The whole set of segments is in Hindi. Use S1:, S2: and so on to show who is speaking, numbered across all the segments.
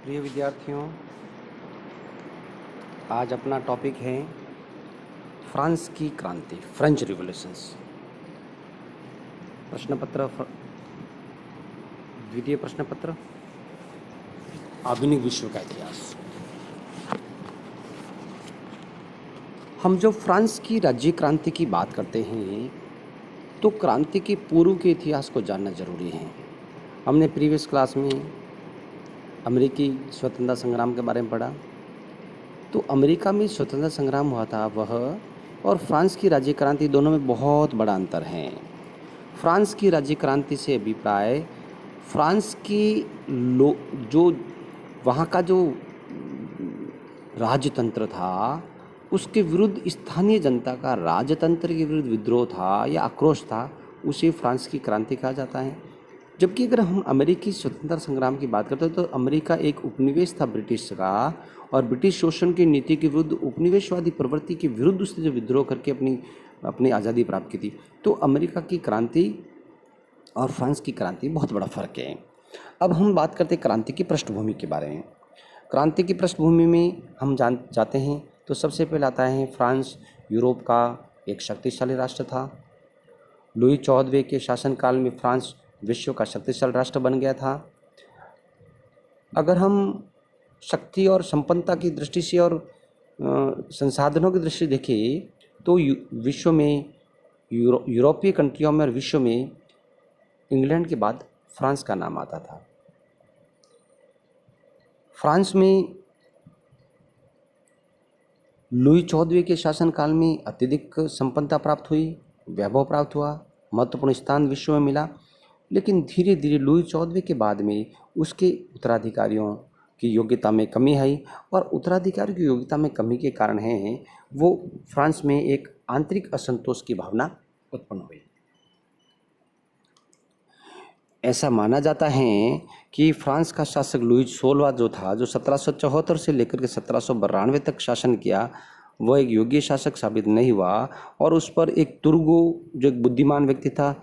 S1: प्रिय विद्यार्थियों, आज अपना टॉपिक है फ्रांस की क्रांति, फ्रेंच रिवॉल्यूशंस। प्रश्नपत्र, द्वितीय प्रश्नपत्र, आधुनिक विश्व का इतिहास। हम जब फ्रांस की राज्य क्रांति की बात करते हैं तो क्रांति के पूर्व के इतिहास को जानना जरूरी है। हमने प्रीवियस क्लास में अमेरिकी स्वतंत्रता संग्राम के बारे में पढ़ा। तो अमेरिका में स्वतंत्रता संग्राम हुआ था वह और फ्रांस की राज्य क्रांति, दोनों में बहुत बड़ा अंतर है। फ्रांस की राज्य क्रांति से अभिप्राय फ्रांस की जो वहाँ का जो राजतंत्र था उसके विरुद्ध स्थानीय जनता का राजतंत्र के विरुद्ध विद्रोह था या आक्रोश था, उसे फ्रांस की क्रांति कहा जाता है। जबकि अगर हम अमेरिकी स्वतंत्रता संग्राम की बात करते हैं तो अमेरिका एक उपनिवेश था ब्रिटिश का, और ब्रिटिश शोषण की नीति के विरुद्ध, उपनिवेशवादी प्रवृत्ति के विरुद्ध उसने जो विद्रोह करके अपनी आज़ादी प्राप्त की थी। तो अमेरिका की क्रांति और फ्रांस की क्रांति बहुत बड़ा फर्क है। अब हम बात करते हैं क्रांति की पृष्ठभूमि के बारे में। क्रांति की पृष्ठभूमि में हम जाते हैं तो सबसे पहले आता है फ्रांस यूरोप का एक शक्तिशाली राष्ट्र था। लुई 14वें के शासनकाल में फ्रांस विश्व का शक्तिशाली राष्ट्र बन गया था। अगर हम शक्ति और संपन्नता की दृष्टि से और संसाधनों की दृष्टि से देखें तो विश्व में यूरोपीय कंट्रियों में और विश्व में इंग्लैंड के बाद फ्रांस का नाम आता था। फ्रांस में लुई 14वें के शासनकाल में अत्यधिक संपन्नता प्राप्त हुई, वैभव प्राप्त हुआ, महत्वपूर्ण स्थान विश्व में मिला। लेकिन धीरे धीरे लुई 14वें के बाद में उसके उत्तराधिकारियों की योग्यता में कमी आई, और उत्तराधिकारियों की योग्यता में कमी के कारण है वो फ्रांस में एक आंतरिक असंतोष की भावना उत्पन्न हुई। ऐसा माना जाता है कि फ्रांस का शासक लुई 16वां जो था, जो 1774 से लेकर के 1792 तक शासन किया, वह एक योग्य शासक साबित नहीं हुआ, और उस पर एक तुर्गो जो एक बुद्धिमान व्यक्ति था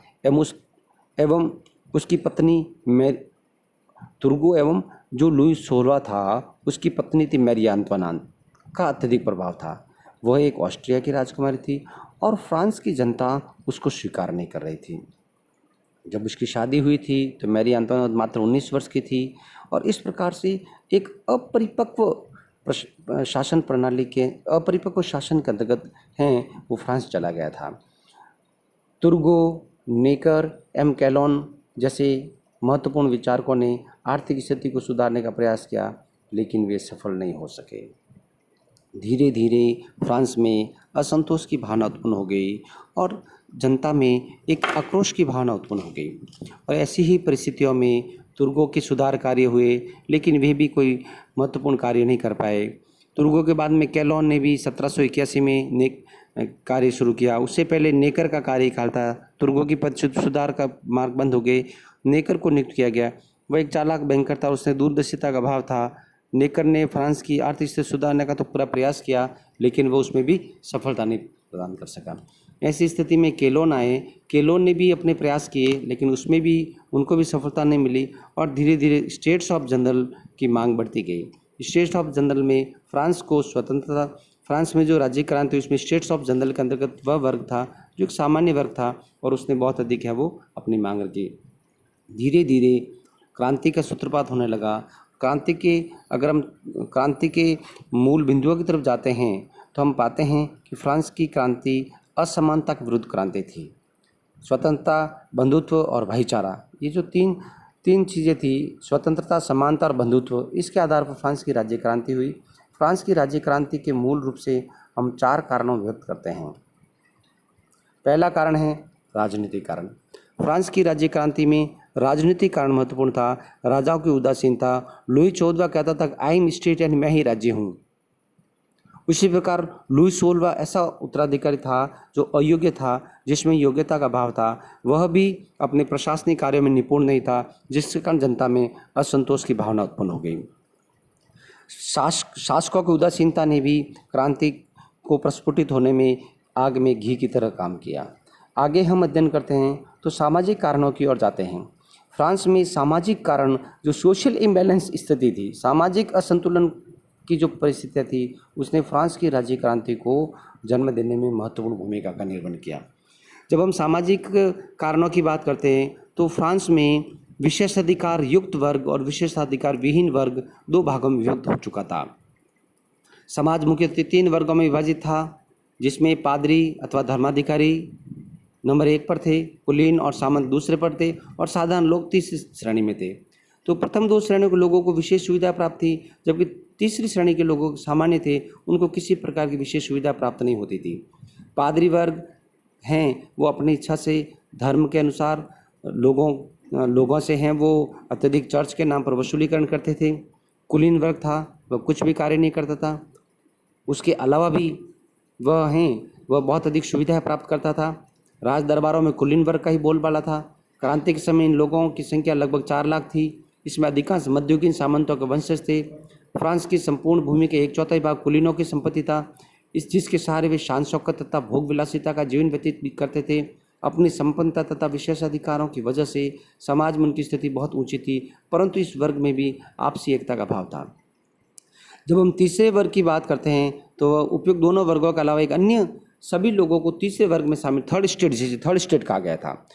S1: एवं उसकी पत्नी तुर्गो एवं जो लुई 16वां था उसकी पत्नी थी मैरी एंटोइनेट का अत्यधिक प्रभाव था। वह एक ऑस्ट्रिया की राजकुमारी थी और फ्रांस की जनता उसको स्वीकार नहीं कर रही थी। जब उसकी शादी हुई थी तो मैरी एंटोइनेट मात्र 19 वर्ष की थी, और इस प्रकार से एक अपरिपक्व शासन प्रणाली के अपरिपक्व शासन के अंतर्गत हैं वो फ्रांस चला गया था। तुर्गो, नेकर, कैलोन जैसे महत्वपूर्ण विचारकों ने आर्थिक स्थिति को सुधारने का प्रयास किया, लेकिन वे सफल नहीं हो सके। धीरे धीरे फ्रांस में असंतोष की भावना उत्पन्न हो गई और जनता में एक आक्रोश की भावना उत्पन्न हो गई, और ऐसी ही परिस्थितियों में तुर्गों के सुधार कार्य हुए, लेकिन वे भी कोई महत्वपूर्ण कार्य नहीं कर पाए। तुर्गों के बाद में कैलोन ने भी 1781 में कार्य शुरू किया। उससे पहले नेकर का कार्यकाल था। तुर्गों की पद सुधार का मार्ग बंद हो गए, नेकर को नियुक्त किया गया। वह एक चालाक बैंकर था, उसने दूरदर्शिता का अभाव था। नेकर ने फ्रांस की आर्थिक स्थिति सुधारने का तो पूरा प्रयास किया, लेकिन वो उसमें भी सफलता नहीं प्रदान कर सका। ऐसी स्थिति में केलोन आए। केलोन ने भी अपने प्रयास किए, लेकिन उसमें भी उनको भी सफलता नहीं मिली, और धीरे धीरे स्टेट्स ऑफ जनरल की मांग बढ़ती गई। स्टेट्स ऑफ जनरल में फ्रांस को स्वतंत्रता, फ्रांस में जो राज्य क्रांति उसमें स्टेट्स ऑफ जनरल के अंतर्गत वह वर्ग था जो एक सामान्य वर्ग था, और उसने बहुत अधिक है वो अपनी मांग रखी। धीरे धीरे क्रांति का सूत्रपात होने लगा। अगर हम क्रांति के मूल बिंदुओं की तरफ जाते हैं तो हम पाते हैं कि फ्रांस की क्रांति असमानता के विरुद्ध क्रांति थी। स्वतंत्रता, बंधुत्व और भाईचारा, ये जो तीन चीज़ें थी, स्वतंत्रता, समानता और बंधुत्व, इसके आधार पर फ्रांस की राज्य क्रांति हुई। फ्रांस की राज्य क्रांति के मूल रूप से हम 4 कारणों में व्यक्त करते हैं। पहला कारण है राजनीतिक कारण। फ्रांस की राज्य क्रांति में राजनीतिक कारण महत्वपूर्ण था। राजाओं की उदासीनता। लुई 14वां कहता था आई एम स्टेट यानी मैं ही राज्य हूँ। उसी प्रकार लुई 16वां ऐसा उत्तराधिकारी था जो अयोग्य था, जिसमें योग्यता का अभाव था। वह भी अपने प्रशासनिक कार्यों में निपुण नहीं था, जिसके कारण जनता में असंतोष की भावना उत्पन्न हो गई। शासकों की उदासीनता ने भी क्रांति को प्रस्फुटित होने में आग में घी की तरह काम किया। आगे हम अध्ययन करते हैं तो सामाजिक कारणों की ओर जाते हैं। फ्रांस में सामाजिक कारण जो सोशल इम्बैलेंस स्थिति थी, सामाजिक असंतुलन की जो परिस्थितियाँ थी, उसने फ्रांस की राज्य क्रांति को जन्म देने में महत्वपूर्ण भूमिका का निर्वहन किया। जब हम सामाजिक कारणों की बात करते हैं तो फ्रांस में विशेषाधिकार युक्त वर्ग और विशेषाधिकार विहीन वर्ग दो भागों में विभक्त हो चुका था। समाज मुख्यतः 3 वर्गों में विभाजित था, जिसमें पादरी अथवा धर्माधिकारी नंबर 1 पर थे, कुलीन और सामंत दूसरे पर थे और साधारण लोग तीसरी श्रेणी में थे। तो प्रथम 2 श्रेणियों के लोगों को विशेष सुविधा प्राप्त थी, जबकि तीसरी श्रेणी के लोग सामान्य थे, उनको किसी प्रकार की विशेष सुविधा प्राप्त नहीं होती थी। पादरी वर्ग हैं वो अपनी इच्छा से धर्म के अनुसार लोगों से हैं वो अत्यधिक चर्च के नाम पर वसूलीकरण करते थे। कुलीन वर्ग था वह कुछ भी कार्य नहीं करता था, उसके अलावा भी वह बहुत अधिक सुविधाएं प्राप्त करता था। राज दरबारों में कुलीन वर्ग का ही बोलबाला था। क्रांति के समय इन लोगों की संख्या लगभग 4 लाख थी। इसमें अधिकांश मध्ययुगीन सामंतों के वंशज थे। फ्रांस की संपूर्ण भूमि के 1/4 भाग कुलीनों की संपत्ति था, जिसके सहारे वे शान शौकत तथा भोग विलासिता का जीवन व्यतीत भी करते थे। अपनी संपन्नता तथा विशेषाधिकारों की वजह से समाज में उनकी स्थिति बहुत ऊंची थी, परंतु इस वर्ग में भी आपसी एकता का भाव था। जब हम तीसरे वर्ग की बात करते हैं तो उपयुक्त दोनों वर्गों के अलावा एक अन्य सभी लोगों को तीसरे वर्ग में शामिल थर्ड स्टेट, जिसे थर्ड स्टेट कहा गया था।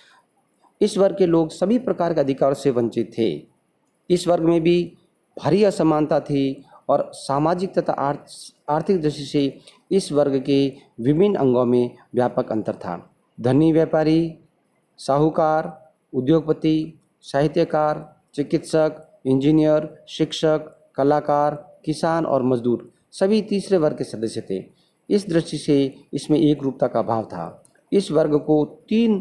S1: इस वर्ग के लोग सभी प्रकार के अधिकारों से वंचित थे। इस वर्ग में भी भारी असमानता थी और सामाजिक तथा आर्थिक दृष्टि से इस वर्ग के विभिन्न अंगों में व्यापक अंतर था। धनी व्यापारी, साहूकार, उद्योगपति, साहित्यकार, चिकित्सक, इंजीनियर, शिक्षक, कलाकार, किसान और मजदूर सभी तीसरे वर्ग के सदस्य थे। इस दृष्टि से इसमें एक रूपता का भाव था। इस वर्ग को 3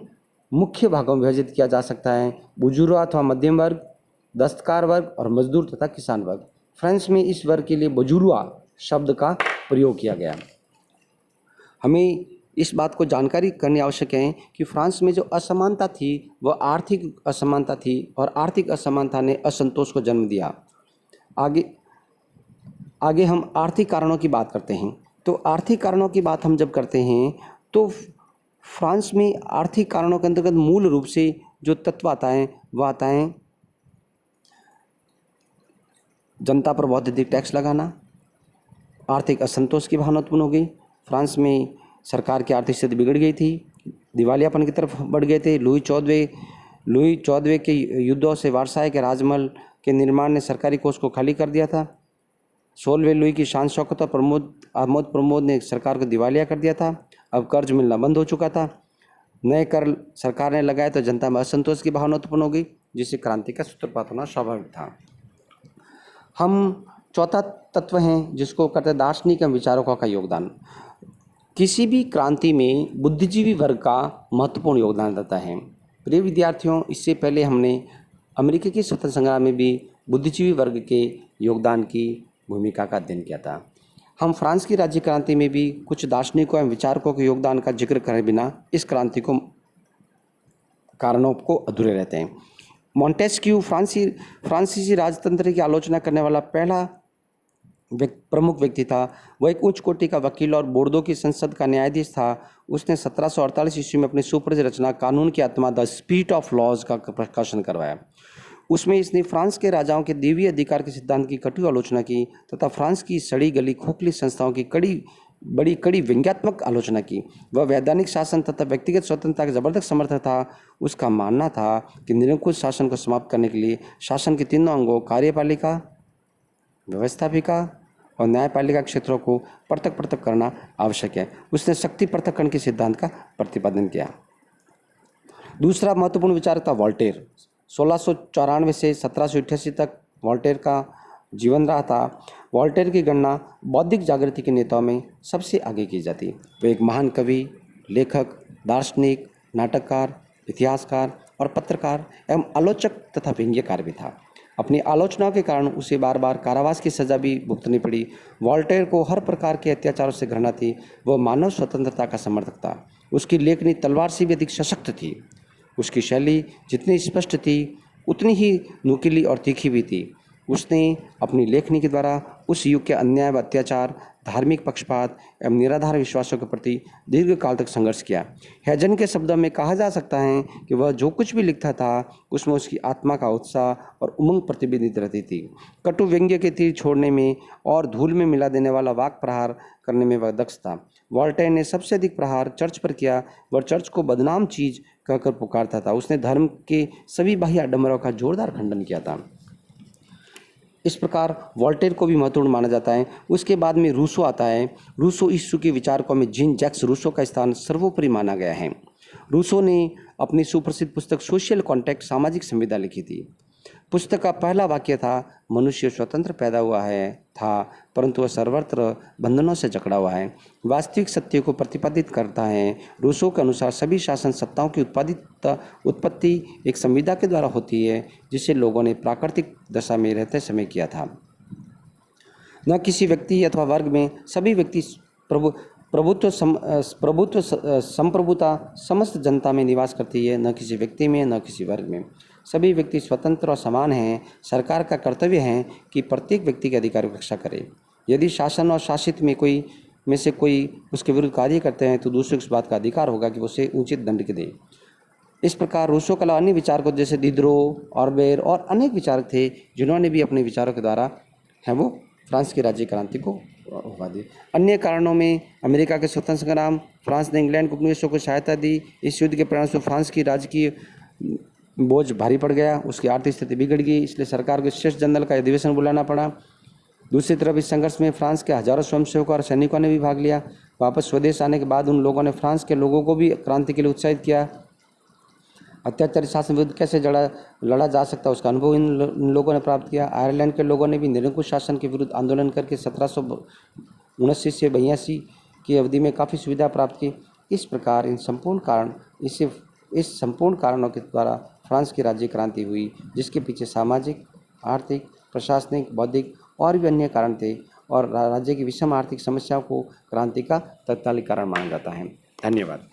S1: मुख्य भागों में विभाजित किया जा सकता है: बुजुर्ग अथवा मध्यम वर्ग, दस्तकार वर्ग और मजदूर तथा किसान वर्ग। फ्रांस में इस वर्ग के लिए बुजुर्गा शब्द का प्रयोग किया गया। हमें इस बात को जानकारी करनी आवश्यक है कि फ्रांस में जो असमानता थी वह आर्थिक असमानता थी और आर्थिक असमानता ने असंतोष को जन्म दिया। आगे हम आर्थिक कारणों की बात करते हैं। तो आर्थिक कारणों की बात हम जब करते हैं तो फ्रांस में आर्थिक कारणों के अंतर्गत मूल रूप से जो तत्व आता है वह आता है जनता पर बहुत अधिक टैक्स लगाना, आर्थिक असंतोष की भावना उत्पन्न हो गई। फ्रांस में सरकार की आर्थिक स्थिति बिगड़ गई थी, दिवालियापन की तरफ बढ़ गए थे। लुई चौदहवें के युद्धों से वर्साय के राजमहल के निर्माण ने सरकारी कोष को खाली कर दिया था। 16वें लुई की शान शौकत और आमोद प्रमोद ने सरकार को दिवालिया कर दिया था। अब कर्ज मिलना बंद हो चुका था। नए कर सरकार ने लगाए तो जनता में असंतोष की भावना उत्पन्न हो गई, जिससे क्रांति का सूत्रपात होना स्वाभाविक था। हम चौथा तत्व हैं जिसको कहते हैं दार्शनिक एवं विचारकों का योगदान। किसी भी क्रांति में बुद्धिजीवी वर्ग का महत्वपूर्ण योगदान रहता है। प्रिय विद्यार्थियों, इससे पहले हमने अमेरिका की स्वतंत्रता संग्राम में भी बुद्धिजीवी वर्ग के योगदान की भूमिका का अध्ययन किया था। हम फ्रांस की राज्य क्रांति में भी कुछ दार्शनिकों एवं विचारकों के योगदान का जिक्र करे बिना इस क्रांति को कारणों को अधूरे रहते हैं। मॉन्टेस्क्यू फ्रांसीसी राजतंत्र की आलोचना करने वाला पहला प्रमुख व्यक्ति था। वह एक उच्च कोटि का वकील और बोर्डो की संसद का न्यायाधीश था। उसने 1748 ईस्वी में अपनी सुप्रसिद्ध रचना कानून की आत्मा द स्पिरिट ऑफ लॉज का प्रकाशन करवाया। उसमें इसने फ्रांस के राजाओं के दैवीय अधिकार के सिद्धांत की कटु आलोचना की तथा फ्रांस की सड़ी गली खोखली संस्थाओं की बड़ी कड़ी व्यंग्यात्मक आलोचना की। वह वैधानिक शासन तथा व्यक्तिगत स्वतंत्रता का जबरदस्त समर्थक था। उसका मानना था कि निरंकुश शासन को समाप्त करने के लिए शासन के तीनों अंगों कार्यपालिका, व्यवस्थापिका और न्यायपालिका क्षेत्रों को पृथक करना आवश्यक है। उसने शक्ति पृथक्करण के सिद्धांत का प्रतिपादन किया। दूसरा महत्वपूर्ण विचारक था वोल्टेयर। 1694 से 1788 तक वोल्टेयर का जीवन रहा था। वोल्टेयर की गणना बौद्धिक जागृति के नेताओं में सबसे आगे की जाती। वे एक महान कवि, लेखक, दार्शनिक, नाटककार, इतिहासकार और पत्रकार एवं आलोचक तथा व्यंग्यकार भी था। अपनी आलोचनाओं के कारण उसे बार बार कारावास की सजा भी भुगतनी पड़ी। वोल्टेयर को हर प्रकार के अत्याचारों से घृणा थी। वह मानव स्वतंत्रता का समर्थक था। उसकी लेखनी तलवार से भी अधिक सशक्त थी। उसकी शैली जितनी स्पष्ट थी उतनी ही नुकीली और तीखी भी थी। उसने अपनी लेखनी के द्वारा उस युग के अन्याय व अत्याचार, धार्मिक पक्षपात एवं निराधार विश्वासों के प्रति दीर्घकाल तक संघर्ष किया। हैजन के शब्दों में कहा जा सकता है कि वह जो कुछ भी लिखता था उसमें उसकी आत्मा का उत्साह और उमंग प्रतिबिंबित रहती थी। कटु व्यंग्य के तीर छोड़ने में और धूल में मिला देने वाला वाक प्रहार करने में वह दक्ष था। वॉल्टेयर ने सबसे अधिक प्रहार चर्च पर किया। वह चर्च को बदनाम चीज कहकर पुकारता था। उसने धर्म के सभी बाह्य आडंबरों का जोरदार खंडन किया था। इस प्रकार वॉल्टेयर को भी महत्वपूर्ण माना जाता है। उसके बाद में रूसो आता है। रूसो ईसु के विचारकों में जीन जैक्स रूसो का स्थान सर्वोपरि माना गया है। रूसो ने अपनी सुप्रसिद्ध पुस्तक सोशल कॉन्ट्रैक्ट सामाजिक संविदा लिखी थी। पुस्तक का पहला वाक्य था, मनुष्य स्वतंत्र पैदा हुआ है था परंतु वह सर्वत्र बंधनों से जकड़ा हुआ है। वास्तविक सत्य को प्रतिपादित करता है। रूसो के अनुसार सभी शासन सत्ताओं की उत्पत्ति एक संविदा के द्वारा होती है जिसे लोगों ने प्राकृतिक दशा में रहते समय किया था। न किसी व्यक्ति अथवा वर्ग में, सभी व्यक्ति संप्रभुता समस्त जनता में निवास करती है। न किसी व्यक्ति में न किसी वर्ग में, सभी व्यक्ति स्वतंत्र और समान हैं। सरकार का कर्तव्य है कि प्रत्येक व्यक्ति के अधिकारों की रक्षा करे। यदि शासन और शासित में से कोई उसके विरुद्ध कार्य करते हैं तो दूसरे को इस बात का अधिकार होगा कि वो उसे उचित दंड के दे। इस प्रकार रूसो के अलावा अन्य विचारकों जैसे दिदरो, ऑर्बेर और अनेक विचारक थे जिन्होंने भी अपने विचारों के द्वारा वो फ्रांस की राज्य क्रांति को हुआ दी। अन्य कारणों में अमेरिका के स्वतंत्र संग्राम, फ्रांस ने इंग्लैंड उपनिवेशों को सहायता दी। इस युद्ध के परिणामस्वरूप फ्रांस की राजकीय बोझ भारी पड़ गया। उसकी आर्थिक स्थिति बिगड़ गई, इसलिए सरकार को श्रेष्ठ जनरल का अधिवेशन बुलाना पड़ा। दूसरी तरफ इस संघर्ष में फ्रांस के हजारों स्वयंसेवकों और सैनिकों ने भी भाग लिया। वापस स्वदेश आने के बाद उन लोगों ने फ्रांस के लोगों को भी क्रांति के लिए उत्साहित किया। अत्याचारी शासन विरुद्ध कैसे लड़ा जा सकता है उसका अनुभव इन लोगों ने प्राप्त किया। आयरलैंड के लोगों ने भी निरंकुश शासन के विरुद्ध आंदोलन करके 1779 से 82 की अवधि में काफ़ी सुविधा प्राप्त की। इस प्रकार इस संपूर्ण कारणों के द्वारा फ्रांस की राज्य क्रांति हुई, जिसके पीछे सामाजिक, आर्थिक, प्रशासनिक, बौद्धिक और भी अन्य कारण थे और राज्य की विषम आर्थिक समस्याओं को क्रांति का तत्कालिक कारण माना जाता है। धन्यवाद।